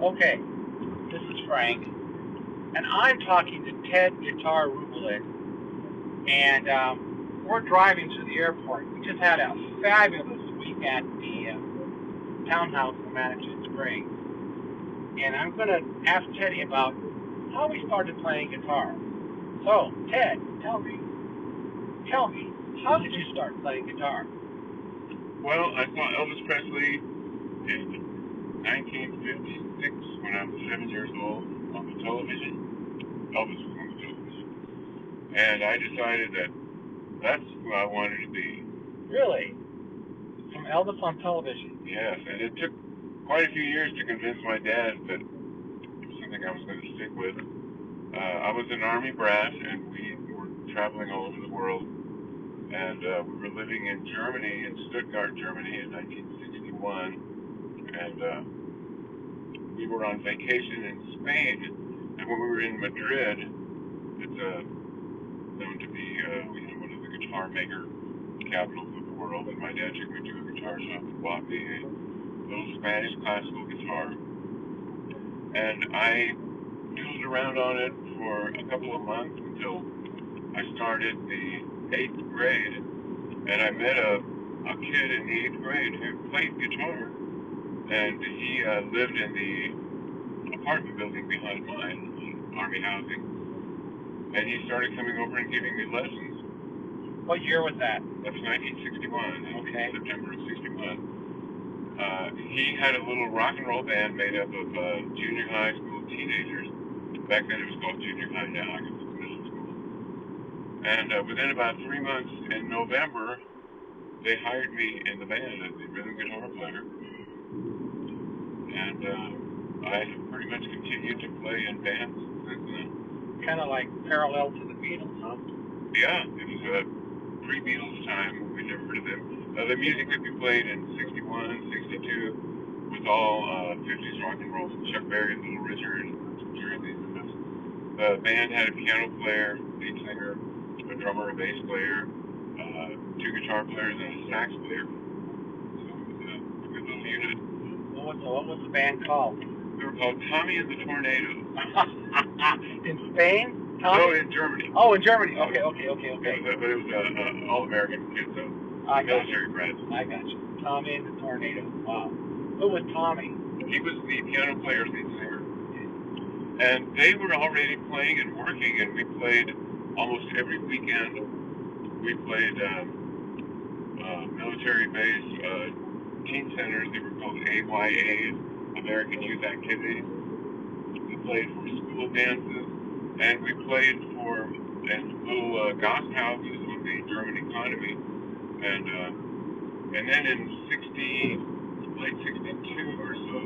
Okay, this is Frank, and I'm talking to Ted Guitar Ruybalid, and we're driving to the airport. We just had a fabulous week at the townhouse in Manitou Springs, and I'm going to ask Teddy about how we started playing guitar. So, Ted, tell me, how did you start playing guitar? Well, I saw Elvis Presley in 1956 when I was 7 years old on the television. Elvis was on the television. And I decided that that's who I wanted to be. Really? From Elvis on television? Yes, and it took quite a few years to convince my dad that it was something I was going to stick with. I was an Army brat, and we were traveling all over the world. And we were living in Germany, in Stuttgart, Germany, in 1961. And we were on vacation in Spain. And when we were in Madrid, it's known to be one of the guitar maker capitals of the world. And my dad took me to a guitar shop and bought me a little Spanish classical guitar. And I noodled around on it for a couple of months until I started the 8th grade, and I met a kid in the 8th grade who played guitar, and he lived in the apartment building behind mine, Army housing, and he started coming over and giving me lessons. What year was that? That was 1961, Okay. September of 61. He had a little rock and roll band made up of junior high school teenagers. Back then it was called junior high, now I guess it's middle school. And within about 3 months, in November, they hired me in the band as the rhythm guitar player. And I have pretty much continued to play in bands since then. Kind of like parallel to the Beatles, huh? Yeah, it was pre-Beatles time. We never heard of them. The music that we played in 61, 62 was all 50s rock and roll. Chuck Berry, Little Richard, Jerry Lee Lewis. The band had a piano player, lead singer, a drummer, a bass player, 2 guitar players, and a sax player. So it was a good little unit. What was the band called? We were called Tommy and the Tornadoes. In Spain? Tommy? No, in Germany. Oh, in Germany. Okay. But it was all-American kids, so military brats. I got you. Tommy and the Tornado. Wow. Who was Tommy? He was the piano player, lead singer. And they were already playing and working, and we played almost every weekend. We played military base teen centers. They were called AYAs, American Youth Activities. We played for school dances, and we played for little goth houses with the German economy. And then in late 62 or so,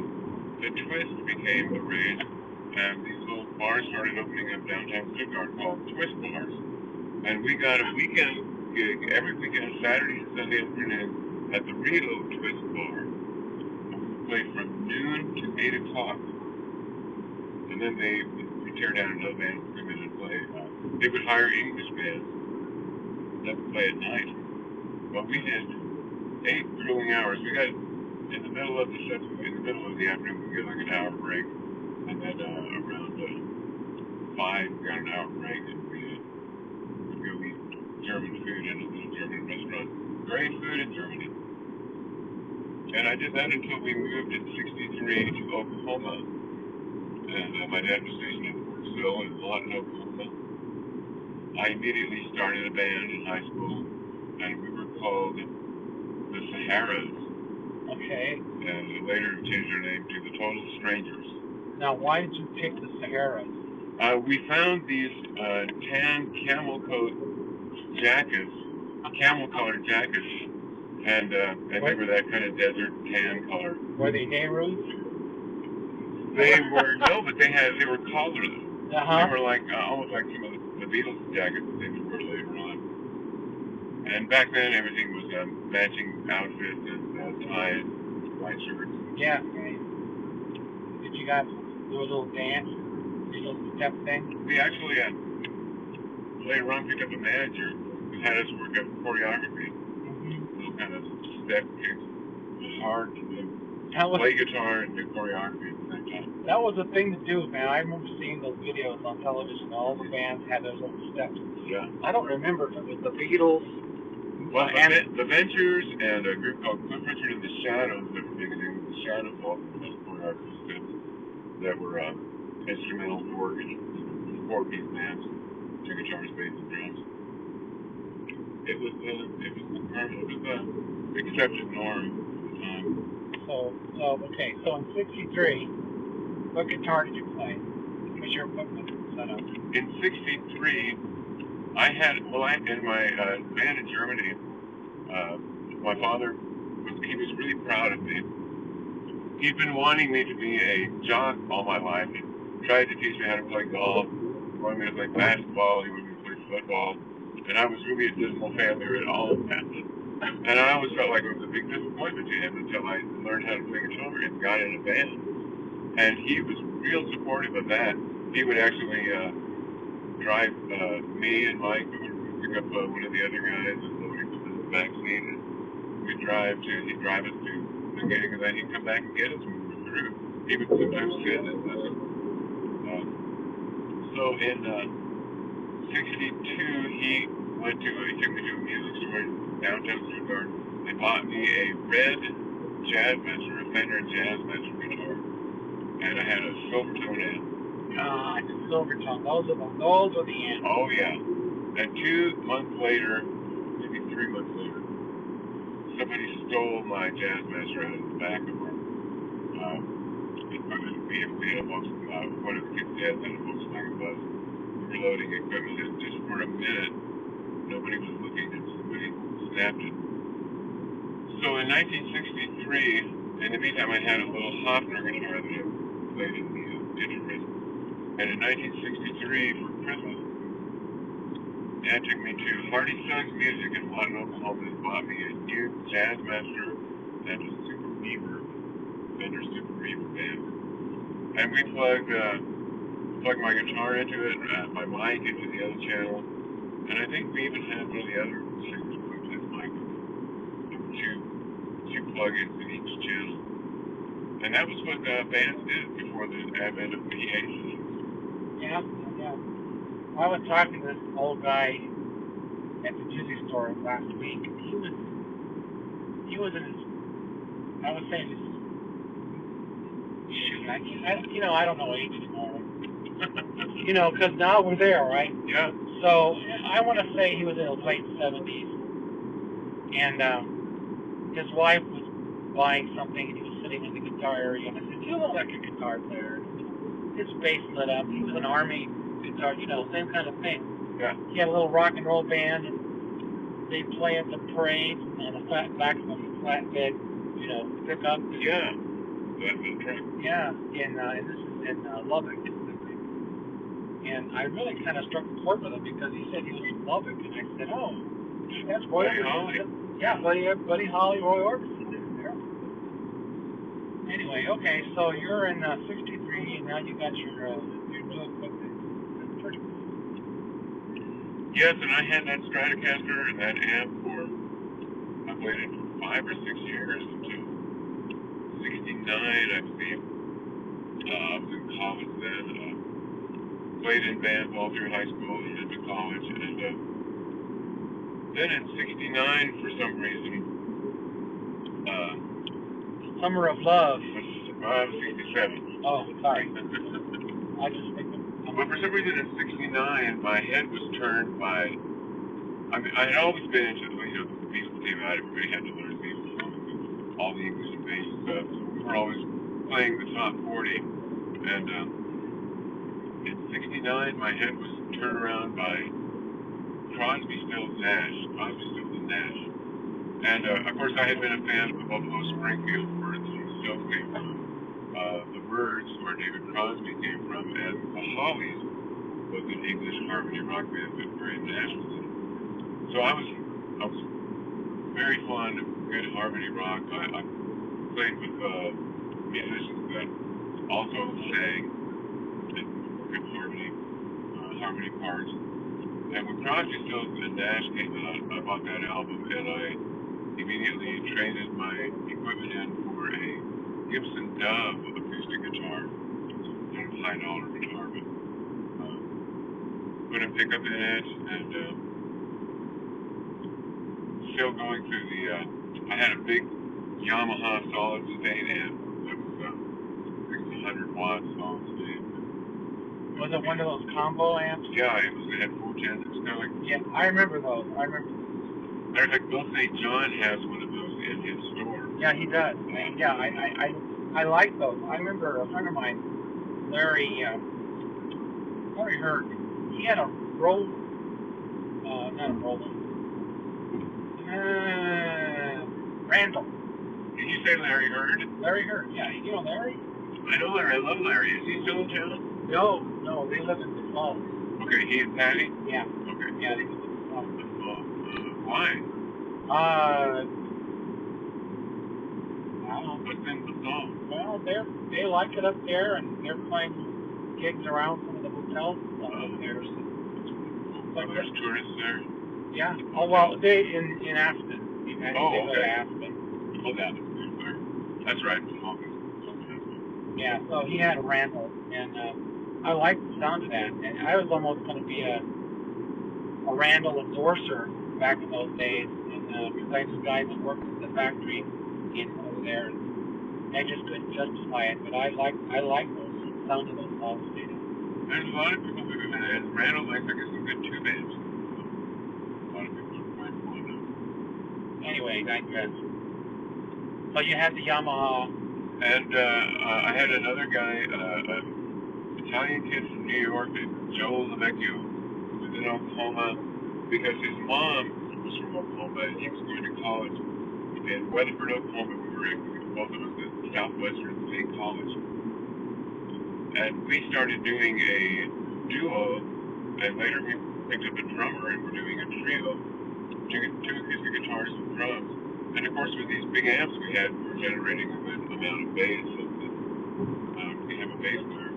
the twist became the rage, and these little bars started opening up downtown Stuttgart called twist bars. And we got a weekend gig every weekend, Saturday and Sunday afternoon, at the Reload Twist Bar. And we would play from noon to 8 o'clock. And then they would tear down another band and come in and play. They would hire English bands that would play at night. But we did 8 grueling hours. We got in the middle of the afternoon, we got like an hour break, and then around 5, we got an hour break, and we would go eat German food in a little German restaurant. Great food in Germany. And I did that until we moved in 63 to Oklahoma, and my dad was stationed in Brooksville and Lawton, Oklahoma. I immediately started a band in high school, and we were called the Saharas. Okay. And later changed their name to the Total Strangers. Now, why did you pick the Saharas? We found these tan camel coat jackets, camel-colored jackets, and they were that kind of desert tan color. Were they Nehru's? They were but they were collarless. Uh-huh. They were like almost like some of the Beatles jackets that they would wear later on. And back then, everything was matching outfits and ties, white shirts. Yeah. Right. Did you guys do a little dance, little step thing? We actually later on picked up a manager who had us work up choreography. Little kind of step kicks. It was hard to do. Play guitar and do choreography at the same time. That was a thing to do, man. I remember seeing those videos on television. All the bands had those little steps. Yeah. I don't remember if it was the Beatles. Well, the Ventures and a group called Cliff Richard and the Shadows that were big in the Shadows, all the four artists that were instrumental four-piece bands, two guitars, bass, and drums. It was accepted norm at the time. Okay. So in '63, what guitar did you play? What was your equipment set up? In '63, I had in my band in Germany. My father was really proud of me. He'd been wanting me to be a jock all my life. He tried to teach me how to play golf, wanted me to play basketball, he wanted me to play football, and I was really a dismal failure at all of that. And I always felt like it was a big disappointment to him until I learned how to play guitar and got in a band. And he was real supportive of that. He would actually drive me and Mike, who would pick up one of the other guys and load him in the back seat, and he'd drive us to the gig, and then he'd come back and get us when we were through. He would sometimes sit and listen. So in '62, he took me to a music store in downtown Stuttgart. They bought me a red Jazzmaster, a Fender Jazzmaster guitar, and I had a Silvertone amp. Silvertone. Those were the amps. Oh yeah. And 2 months later, maybe 3 months later, somebody stole my Jazzmaster out of the back of our equipment vehicle. We had one of the kids' dads had a Volkswagen bus. We were loading equipment, and just for a minute, nobody was looking, and somebody snapped it. So in 1963, in the meantime, I had a little Hofner guitar that I played in the interest. And in 1963, for Christmas, Dad took me to Hardy Sons Music in Lawton, Oklahoma, and bought me a new Jazzmaster and a Super Reverb, Fender Super Reverb amp. And we plugged my guitar into it, my mic into the other channel, and I think we even had one of the other singers plugged his mic with two plug-ins in each channel. And that was what bands did before the advent of PA systems. Yeah. I was talking to this old guy at the music store last week. He was in his, I would say his, shoot, I don't know age anymore. Because now we're there, right? Yeah. So I want to say he was in his late 70s, and his wife was buying something, and he was sitting in the guitar area, and I said, "You look like a guitar player." His face lit up. He was an Army guitar, same kind of thing. Yeah. He had a little rock and roll band, and they play at the parade on a back of a flatbed, pickup. Yeah. That's the truck. Yeah, and this is in Lubbock. And I really kind of struck a chord with him because he said he was from Lubbock, and I said, "Oh, that's Roy Buddy Orbison." Holly. Yeah, Buddy Holly, Roy Orbison there. Anyway, okay, so you're in '63, and now you got your new equipment. That's pretty cool. Yes, and I had that Stratocaster and that amp I waited for 5 or 6 years until '69, I believe. I was in college then. Played in bands all through high school and into college, and then in '69, for some reason, Summer of Love. was 67. Oh, sorry. I just think of. But for some reason in '69, my head was turned by. I had always been into the Beatles came out. Everybody had to learn Beatles songs and all the English and bass stuff. So we were always playing the top 40, and in '69, my head was turned around by Crosby, Stills, and Nash. And of course, I had been a fan of the Buffalo Springfield, where the Stills came from, the Byrds, where David Crosby came from, and the Hollies was an English harmony rock band that Graham Nash was in. So I was very fond of good harmony rock. I played with musicians that also sang and good harmony parts. And when Crosby, Stills, and Nash came out, I bought that album, and I immediately traded my equipment in for a Gibson Dove acoustic guitar. kind of high dollar guitar, but put a pickup in it, and still going through the. I had a big Yamaha solid state amp that was 600 watts solid state. Was it one of those combo amps? Yeah, it had 410. It's kind of like. Yeah, I remember those. There's like Bill St. John has one of those in his store. Yeah, he does. Yeah, I like those. I remember a friend of mine, Larry Hurd. He had a not a Roland. Randall. Did you say Larry Hurd? Larry Hurd. Yeah, you know Larry? I know Larry. I love Larry. Is he still in town? No, they live in the Floyd. Okay, he and Patty? Yeah. Okay. Yeah, they live in the Floyd. Why? I don't know. What's in the song? Well, they like it up there, and they're playing gigs around some of the hotels and stuff up there. So There's tourists there? Yeah. Oh, well, they in Aspen. They go to Okay. Aspen. Oh, that is good. That's right. Yeah, so he had a Randall, and I liked the sound of that. And I was almost going to be a Randall endorser back in those days, and because I knew guys that worked at the factory over there, and I just couldn't justify it. But I like those sound of those solid state. There's a lot of people who do that, and Randall likes some good tube amps. A lot of people are quite fond of. Anyway, I digress. So you had the Yamaha. And I had another guy, an Italian kid from New York, Joe Lavecchio, who was in Oklahoma because his mom was from Oklahoma and he was going to college in Weatherford, Oklahoma. We were both of us at Southwestern State College. And we started doing a duo, and later we picked up a drummer and we're doing a trio, two acoustic guitars and drums. And of course, with these big amps we had, we were generating a good amount of bass, and we have a bass player.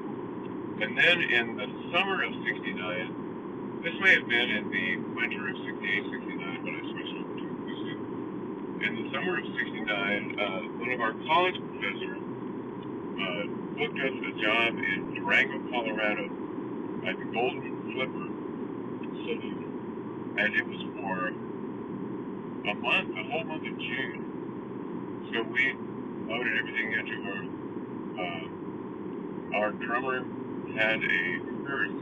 And then in the summer of '69, this may have been in the winter of '68, '69, when I switched over to acoustic. In the summer of '69, one of our college professors booked us a job in Durango, Colorado, at the Golden Flipper Saloon, and it was for a whole month of June. So we loaded everything into our drummer had a hearse,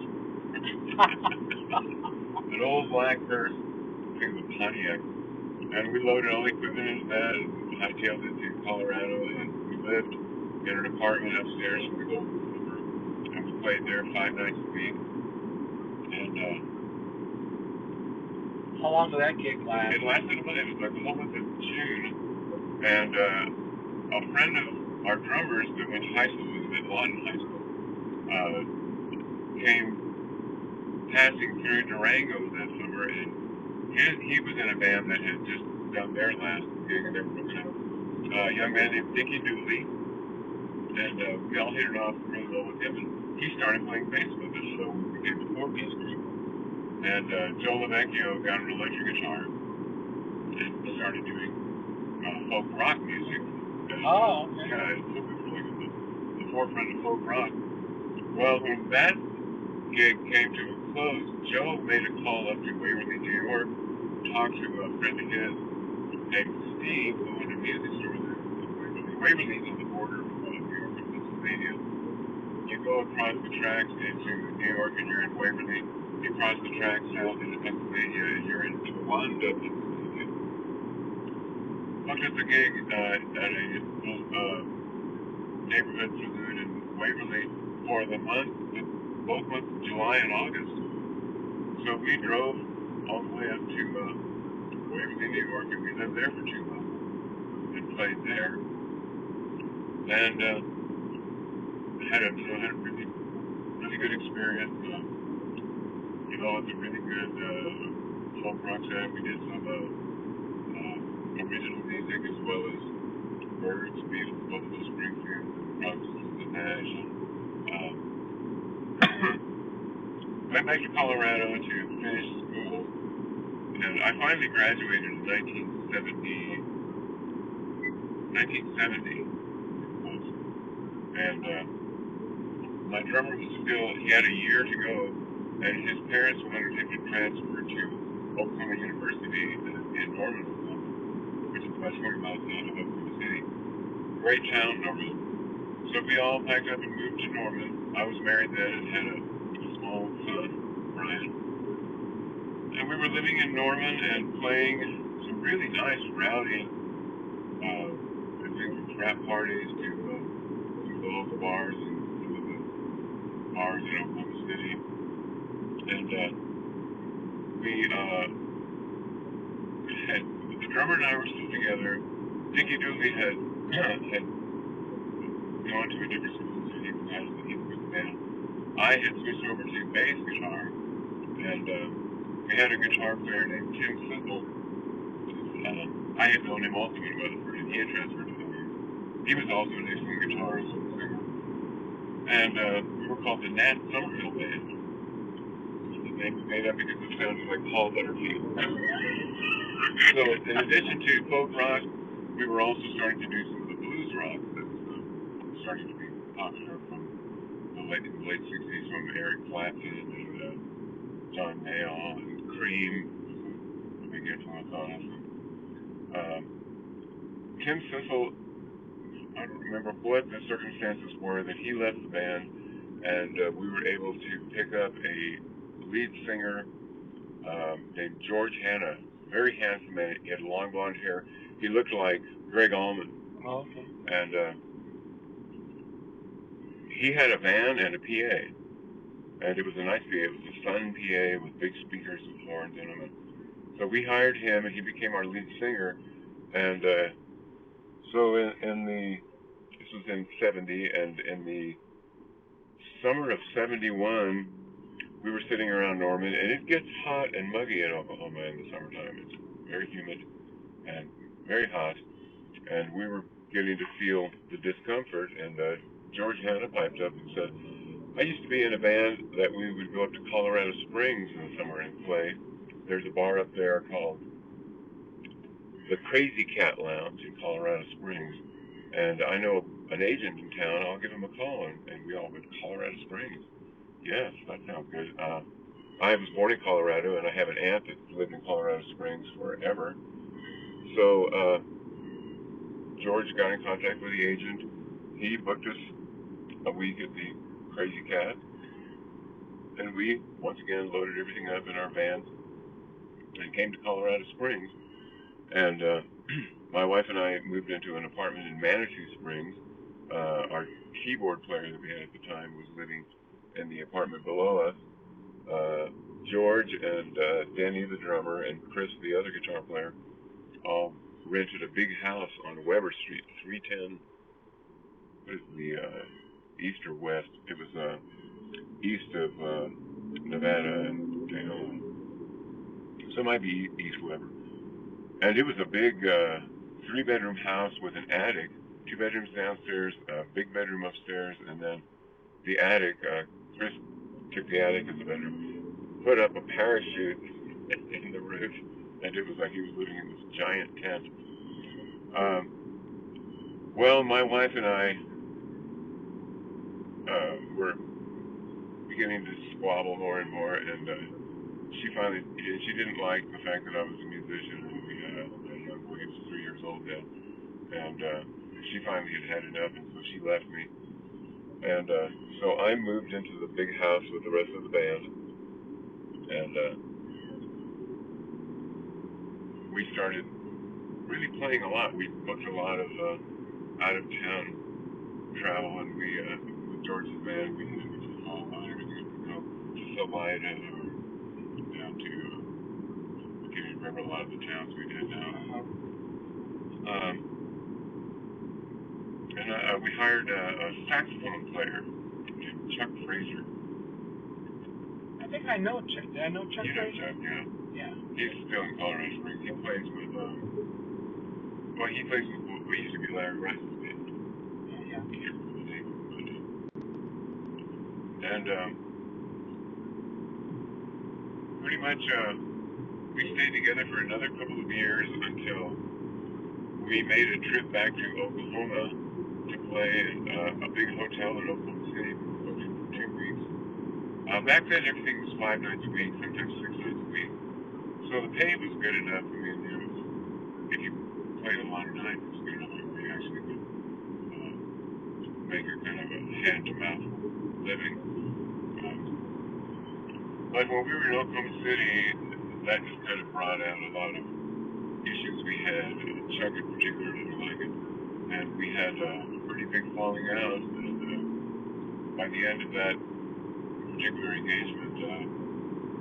an old black hearse, I think it was Pontiac, and we loaded all the equipment into that and hightailed it to Colorado, and we lived in an apartment upstairs from the Golden Flipper, and we played there 5 nights a week. And how long did that gig last? it lasted a month. It was like the whole month of June. And a friend of our drummers that went to high school with him at Lawton High School came passing through Durango that summer, and he was in a band that had just done their last gig, and they were looking at a young man named Dickie Dooley, and we all hit it off really well with him, and he started playing bass with us, so we became a 4-piece group. And Joe Lavecchio got an electric guitar and started doing folk rock music. And, okay. Yeah, it was really the forefront of folk rock. Well, when that gig came to a close, Joe made a call up to Waverly, New York, talked to a friend of his named Steve, who owned a music store there in Waverly. Waverly's on the border of New York and Pennsylvania. You go across the tracks into New York and you're in Waverly. You cross the tracks south into Pennsylvania and you're in Towanda, Pennsylvania. Booked us a gig at a little neighborhood saloon in Waverly for both months of July and August. So we drove all the way up to Waverly, New York, and we lived there for 2 months and played there. And had a really good experience. Developed a really good folk rock sound. We did some original music as well as Birds, Beatles, both of those Springfield, Roses, and Nash. Went back to Colorado to finish school, and I finally graduated in 1970. And my drummer was still, he had a year to go, and his parents would undertake to transfer to Oklahoma University in Norman, Oklahoma, which is about 20 miles south of Oklahoma City. Great town, Norman. So we all packed up and moved to Norman. I was married then and had a small son, Brian. And we were living in Norman and playing some really nice, rowdy, things from rap parties to some of the local bars and some of the bars in Oklahoma City. And we had, the drummer and I were still together. Dickie Dooley had gone to a different school, so he was out of the band. I had switched over to bass guitar, and we had a guitar player named Tim Simple. I had known him also in Weatherford, and he had transferred to them. He was also an excellent guitarist and singer. And we were called the Nat Summerhill Band. The name was made up because it sounded like Paul Butterfield. So in addition to folk rock, we were also starting to do some of the blues rock that was starting to be popular from the late 60s, from Eric Clapton and John Mayall and Cream was a big influence on us. Tim Sissel, I don't remember what the circumstances were that he left the band, and we were able to pick up a lead singer named George Hanna, very handsome man. He had long blonde hair. He looked like Greg Allman. Oh, okay. And he had a van and a PA, and it was a nice PA. It was a Sun PA with big speakers and horns in them. So we hired him, and he became our lead singer. And so this was in 70, and in the summer of 71, we were sitting around Norman, and it gets hot and muggy in Oklahoma in the summertime. It's very humid and very hot, and we were getting to feel the discomfort, and George Hanna piped up and said, I used to be in a band that we would go up to Colorado Springs in the summer and play. There's a bar up there called the Crazy Cat Lounge in Colorado Springs, and I know an agent in town. I'll give him a call, and we all went to Colorado Springs. Yes, that sounds good. I was born in Colorado, and I have an aunt that lived in Colorado Springs forever. So George got in contact with the agent. He booked us a week at the Crazy Cat, and we once again loaded everything up in our van and came to Colorado Springs. And my wife and I moved into an apartment in Manitou Springs. Our keyboard player that we had at the time was living in the apartment below us. George and Denny, the drummer, and Chris, the other guitar player, all rented a big house on Weber Street, 310. What is the east or west? It was east of Nevada and Dayton. So it might be East Weber. And it was a big 3-bedroom house with an attic, 2 bedrooms downstairs, a big bedroom upstairs, and then the attic. Chris took the attic as a bedroom, put up a parachute in the roof, and it was like he was living in this giant tent. Well, my wife and I were beginning to squabble more and more, and she didn't like the fact that I was a musician, and we had a young boy. He was 3 years old then, and she finally had enough, and so she left me. And so I moved into the big house with the rest of the band, and we started really playing a lot. We booked a lot of out-of-town travel, and we, with George's band, we just all about everything. We go to Salida or down to, I can't even remember a lot of the towns we did now. And we hired a saxophone player named Chuck Fraser. I think I know Chuck. Did I know Chuck? You know Chuck, yeah. Yeah. He's still in Colorado Springs. He plays with, well, he plays with what used to be Larry Rice's band. Oh, yeah. I can't remember the name of it. And pretty much we stayed together for another couple of years until we made a trip back to Oklahoma to play in a big hotel in Oklahoma City. Back then, everything was 5 nights a week, sometimes 6 nights a week. So the pay was good enough. I mean, if you played a lot of nights, it was good enough where you actually could make a kind of a hand-to-mouth living. But when we were in Oklahoma City, that just kind of brought out a lot of issues we had. Chuck in particular didn't like it. And we had a pretty big falling out. And by the end of that particular engagement,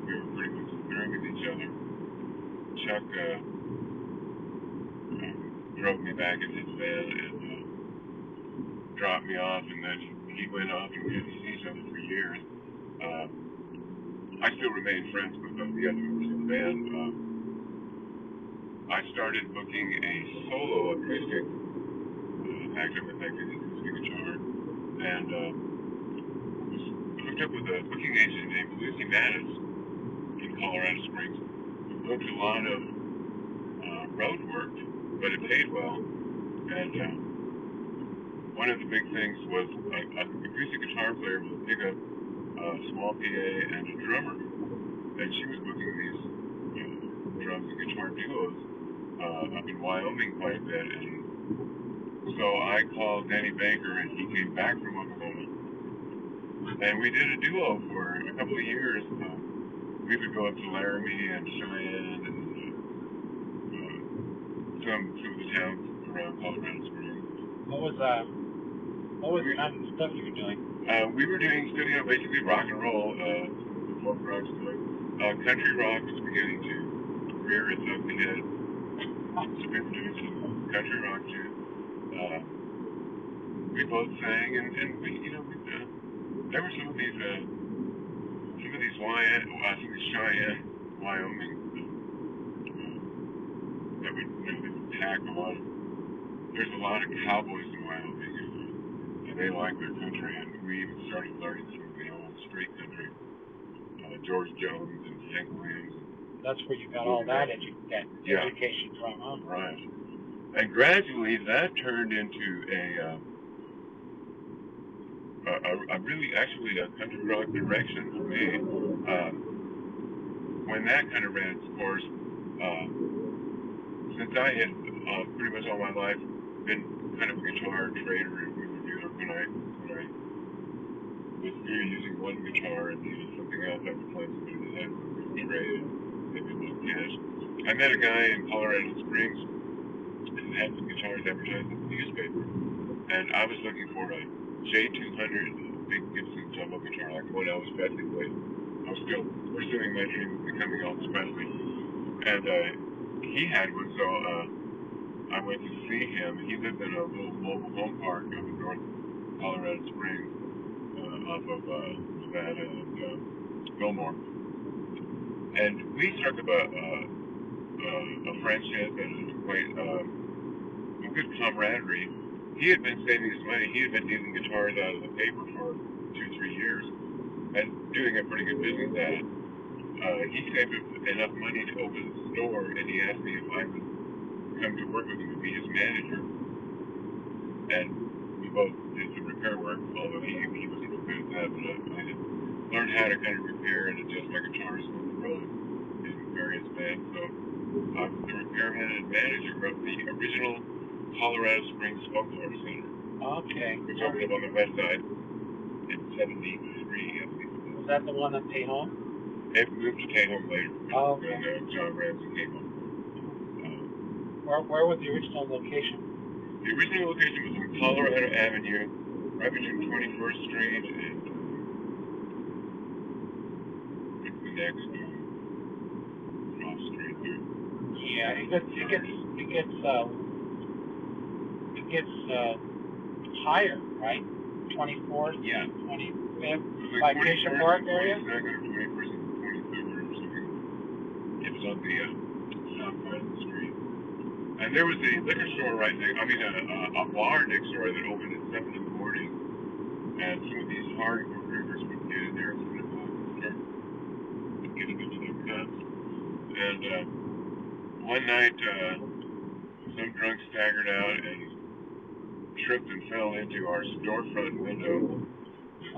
we were pretty much through with each other. Chuck drove me back in his van and dropped me off, and then he went off, and we didn't see each other for years. I still remain friends with the other members of the band. I started booking a solo acoustic acoustic guitar, and was hooked up with a booking agent named Lucy Mattis in Colorado Springs. We booked a lot of road work, but it paid well. And one of the big things was an acoustic guitar player with a pickup, small PA, and a drummer. And she was booking these drums and guitar duos up in Wyoming quite a bit. And so I called Danny Baker, and he came back from Oklahoma. And we did a duo for a couple of years. We would go up to Laramie and Cheyenne and some of the towns around Colorado Springs. What was the kind of stuff you were doing? We were doing basically rock and roll, folk rock stuff. Country rock was beginning to rear its ugly head. So we were doing some country rock too. We both sang, and we, there were some of these Cheyenne, Wyoming, that would pack a lot. There's a lot of cowboys in Wyoming, and they like their country, and we even started learning some of the old straight country, George Jones and Hank Williams. That's where you got all that education from, huh? Right. And gradually that turned into a country rock direction for me. When that kind of ran its course, since I had pretty much all my life been kind of a guitar trader, and when I was using one guitar and needed something else, I would play something that had some trade and maybe a little cash. I met a guy in Colorado Springs who had some guitars advertised in the newspaper, and I was looking for a J200 big Gibson jumbo guitar like the one Elvis Presley played. I was still pursuing my dream of becoming Elvis Presley, and he had one, so I went to see him. He lived in a little mobile home park up in North Colorado Springs, off of Nevada and Fillmore, and we struck up a friendship and quite a good camaraderie. He had been saving his money. He had been dealing guitars out of the paper for 2-3 years and doing a pretty good business at it. He saved enough money to open a store, and he asked me if I would come to work with him to be his manager. And we both did some repair work, although he wasn't real good at that, but I had learned how to kind of repair and adjust my guitars on the road in various bands. So I was the repairman and manager of the original Colorado Springs Folklore Center. Okay. Which opened up on the west side in 73, I believe. Was that the one at Tejon? It moved to Tejon later. Oh, okay. When John Ramsey came on. Where was the original location? The original location was on Colorado Avenue, right between 21st Street and the next cross street there. Yeah, it gets higher, right? 24th, yeah, 25th, like Mission Park area. 22nd, 21st, and 23rd or something. It was on the south side of the street. And there was a liquor store right there. A bar next door that opened at 7 in the morning. And some of these hardcore drinkers would get in there at 7 o'clock and start getting into their cups. And one night, some drunk staggered out and tripped and fell into our storefront window,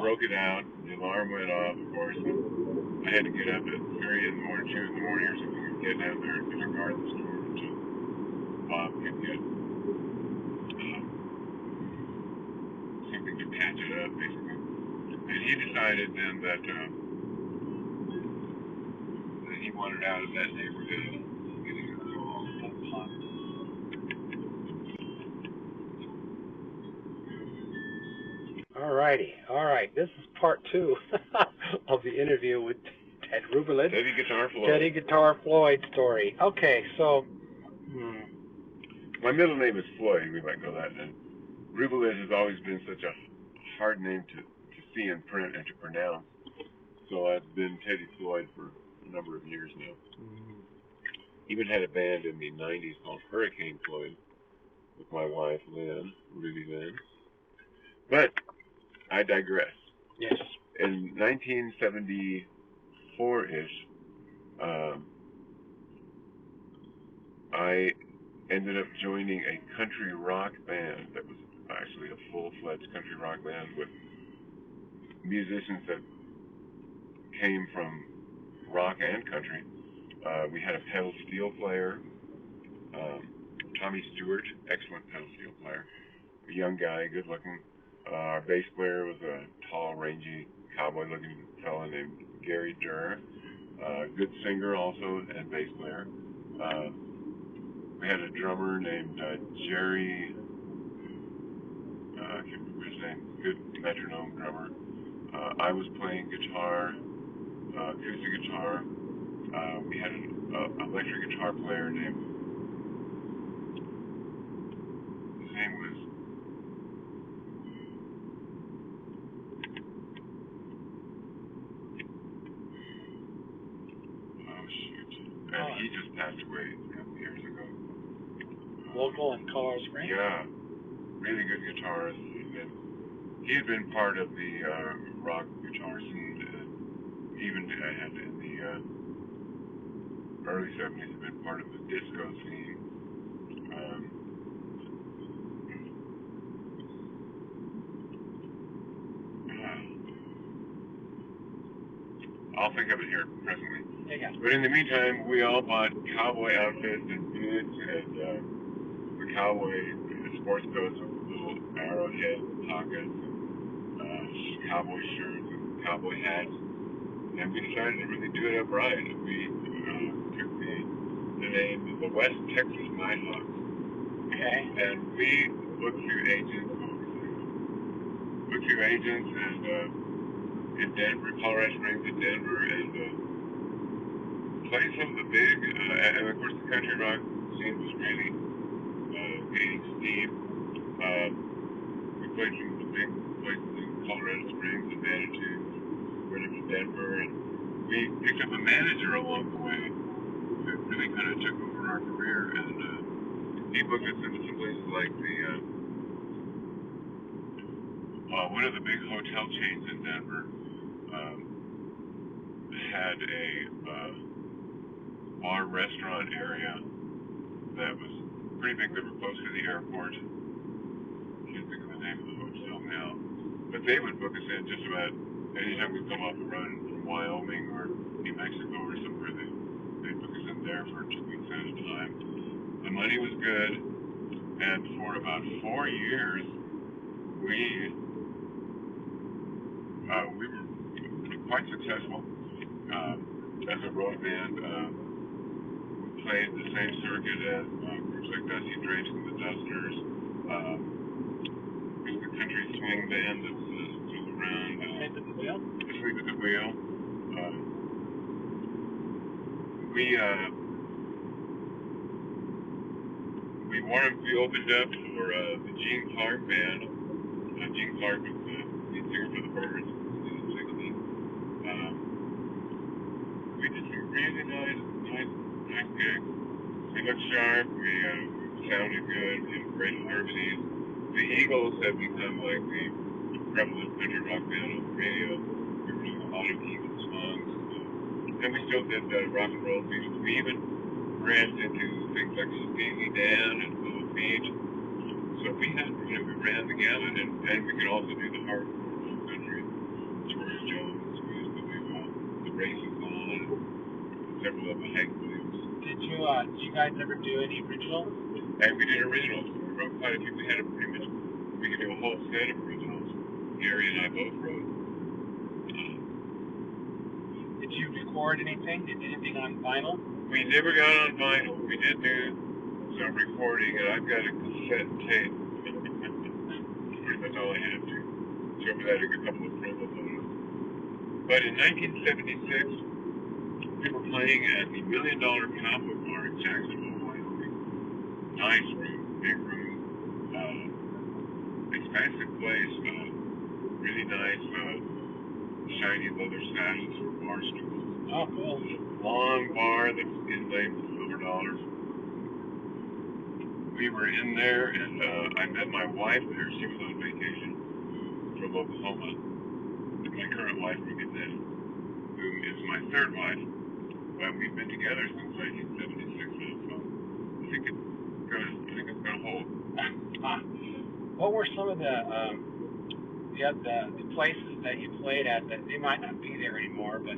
broke it out. The alarm went off, of course. And I had to get up at 3 in the morning, 2 in the morning or something, and get down there and guard the store until Bob could get something to patch it up, basically. And he decided then that he wanted out of that neighborhood. All righty. All right. This is part 2 of the interview with Ted Ruybalid. Teddy Guitar Floyd. Teddy Guitar Floyd story. Okay, so... My middle name is Floyd, we might know that. And Ruybalid has always been such a hard name to see in print and to pronounce. So I've been Teddy Floyd for a number of years now. Even had a band in the 90s called Hurricane Floyd with my wife, Lynn, Ruby Lynn. But I digress. Yes. In 1974-ish, I ended up joining a country rock band that was actually a full-fledged country rock band with musicians that came from rock and country. We had a pedal steel player, Tommy Stewart, excellent pedal steel player, a young guy, good looking. Our bass player was a tall, rangy, cowboy-looking fellow named Gary Durr, good singer also and bass player. We had a drummer named Jerry, I can't remember his name, good metronome drummer. I was playing guitar, acoustic guitar. We had an electric guitar player named, his name was, oh shoot, and he just passed away a couple years ago. Local in Colorado Springs? Yeah, really good guitarist. He had been part of the rock guitar scene, and even in the early 70s had been part of the disco scene. I'll think of it here presently. Yeah. But in the meantime, we all bought cowboy outfits and boots and the cowboy sports coats with little arrowhead pockets, and cowboy shirts and cowboy hats. And we decided to really do it up right. We took the name of the West Texas Nighthawks. Okay. And we booked through agents and in Denver, Colorado Springs and Denver, and played some of the big, and of course the country rock scene was really gaining steam. We played some of the big places in Colorado Springs and Manitou, went up to Denver, and we picked up a manager along the way that really kind of took over our career, and he booked us into some places like the one of the big hotel chains in Denver had a bar restaurant area that was pretty big. They were close to the airport. I can't think of the name of the hotel now, but they would book us in just about anytime we come off the run from Wyoming or New Mexico or somewhere. They'd book us in there for 2 weeks at a time. The money was good, and for about 4 years we were quite successful as a road band. We played the same circuit as groups like Dusty Drapes and the Dusters. It was the country swing band that's still around. Sleep at the Wheel? Sleep at the Wheel. We opened up for the Gene Clark band. Gene Clark was the lead singer for the Birds in the 60s. We did some really nice gigs. We looked sharp, we sounded good, we had great harmonies. The Eagles have become like the prevalent country rock band on the radio. We were doing a lot of Eagles songs, and we still did rock and roll music. We even branched into things like Steely Dan and Little Feat. So we ran the gamut, and we could also do the hardcore country. several of the hike videos. Did you guys ever do any originals? And we did originals. We wrote quite a few. We had a pretty much, we could do a whole set of originals. Gary and I both wrote. Did you record anything? Did anything on vinyl? We never got on vinyl. We did do some recording, and I've got a cassette tape. Pretty much all I have to show me that a couple of promo photos. But in 1976, we were playing at the $1 Million Cowboy Bar in Jacksonville, Wyoming. Nice room, big room, expansive place, really nice, shiny leather saddles for bar stools. Oh, cool. Long bar that's inlaid with silver dollars. We were in there, and I met my wife there. She was on vacation from Oklahoma. My current wife, Ruby then, who is my third wife. But we've been together since 1976 now, so I think it's gonna hold. What were some of the places that you played at that they might not be there anymore, but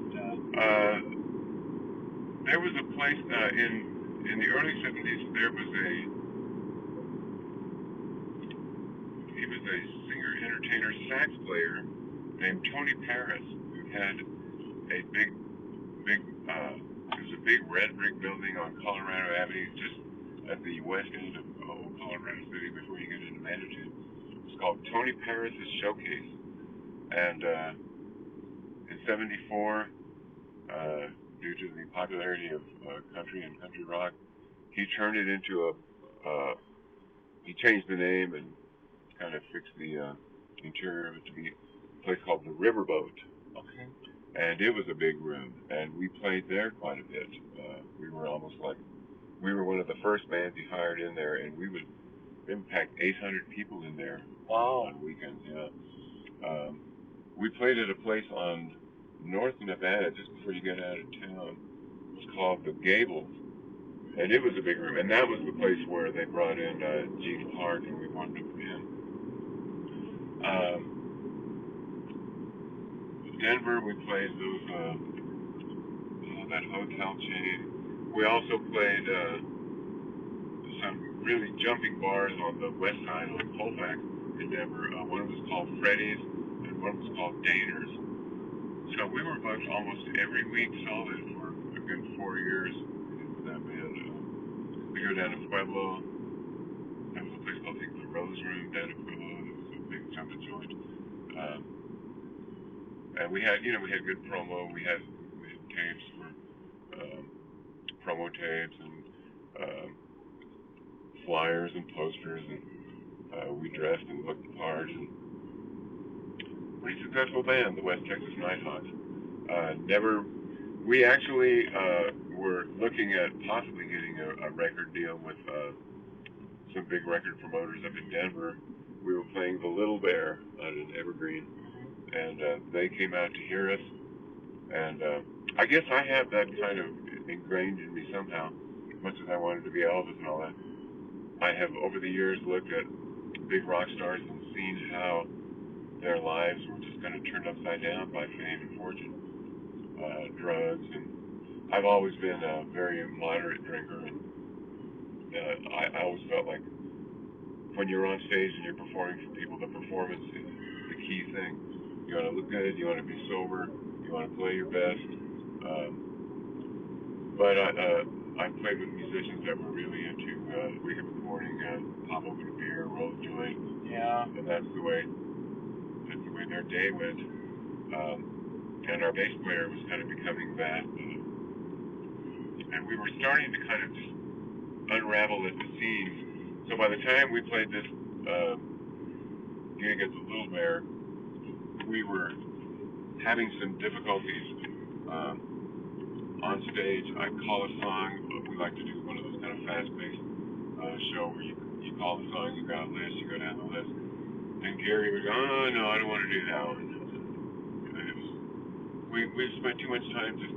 there was a place in the early 70s. There was he was a singer, entertainer, sax player named Tony Paris, who had a big it was a big red brick building on Colorado Avenue, just at the west end of Colorado City before you get into Manitou. It's called Tony Paris's Showcase. And in '74, due to the popularity of country and country rock, he turned it into he changed the name and kind of fixed the interior of it to be a place called the Riverboat. okay. And it was a big room, and we played there quite a bit. We were one of the first bands he hired in there, and we would impact 800 people in there. Wow. On weekends. Yeah. We played at a place on North Nevada just before you get out of town. It was called the Gables, and it was a big room, and that was the place where they brought in Gene Clark, and we wanted him in. Denver, we played that hotel chain. We also played some really jumping bars on the west side of Colfax in Denver. One was called Freddy's, and one was called Daner's. So we were booked almost every week solid for a good 4 years with that band. We go down to Pueblo. There was a place called the Rose Room down in Pueblo. It was a big jumping joint. And we had good promo. We had tapes for promo tapes and flyers and posters, and we dressed and looked the part. And pretty successful band, the West Texas Nighthawks. We actually were looking at possibly getting a record deal with some big record promoters up in Denver. We were playing the Little Bear out in Evergreen, and they came out to hear us. And I guess I have that kind of ingrained in me somehow, as much as I wanted to be Elvis and all that. I have over the years looked at big rock stars and seen how their lives were just kind of turned upside down by fame and fortune, drugs, and I've always been a very moderate drinker, and I always felt like when you're on stage and you're performing for people, the performance is the key thing. You want to look good, you want to be sober, you want to play your best. But I played with musicians that were really into wake up in the morning, pop open a beer, roll a joint. Yeah. And that's the way their day went. And our bass player was kind of becoming that. And we were starting to kind of just unravel at the seams. So by the time we played this gig at the Little Bear, we were having some difficulties on stage. I'd call a song. We like to do one of those kind of fast-paced show where you call the song, you got a list, you go down the list. And Gary would go, oh, no, I don't want to do that one. We spent too much time just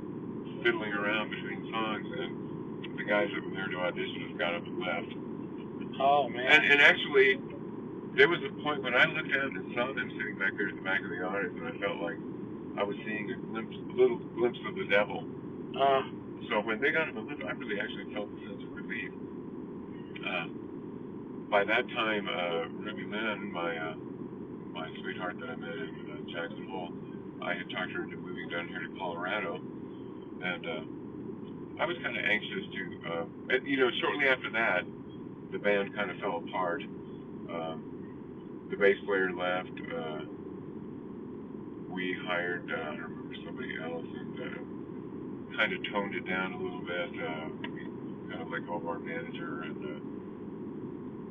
fiddling around between songs, and the guys that were there to audition us got up and left. Oh, man. And actually, there was a point when I looked out and saw them sitting back there at the back of the audience, and I felt like I was seeing a little glimpse of the devil. So when they got him a lift, I really actually felt a sense of relief. By that time, Ruby Lynn, my sweetheart that I met in Jackson Hole, I had talked her into moving down here to Colorado, and I was kind of anxious to, shortly after that, the band kind of fell apart. The bass player left. We hired, I remember somebody else, and kind of toned it down a little bit. We kind of let go of our manager, and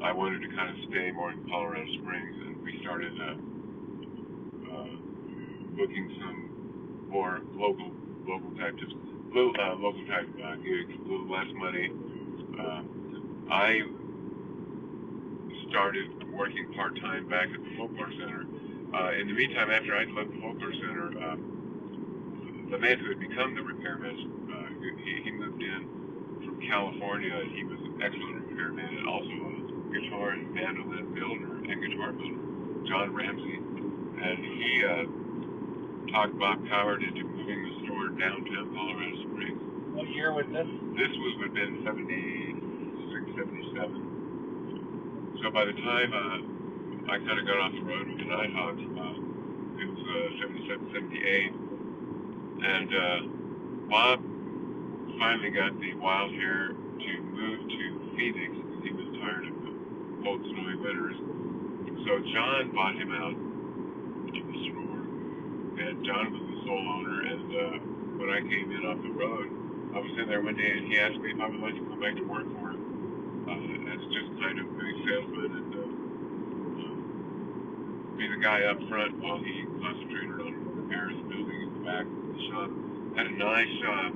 I wanted to kind of stay more in Colorado Springs, and we started booking some more local type gigs, a little less money. I started working part-time back at the Folklore Center. In the meantime, after I'd left the Folklore Center, the man who had become the repairman, he moved in from California, and he was an excellent repairman and also a guitar and mandolin builder and guitar builder, John Ramsey. And he talked Bob Coward into moving the store downtown Colorado Springs. What year was this? This would have been 76, 77. So by the time I kind of got off the road with the Nighthawks, it was 77, 78. And Bob finally got the wild hair to move to Phoenix because he was tired of the cold, snowy winters. So John bought him out in the store, and John was the sole owner. And when I came in off the road, I was sitting there one day, and he asked me if I would like to come back to work for him as just kind of a salesman and be the guy up front while he concentrated on repairs and building in the back of the shop. Had a nice shop.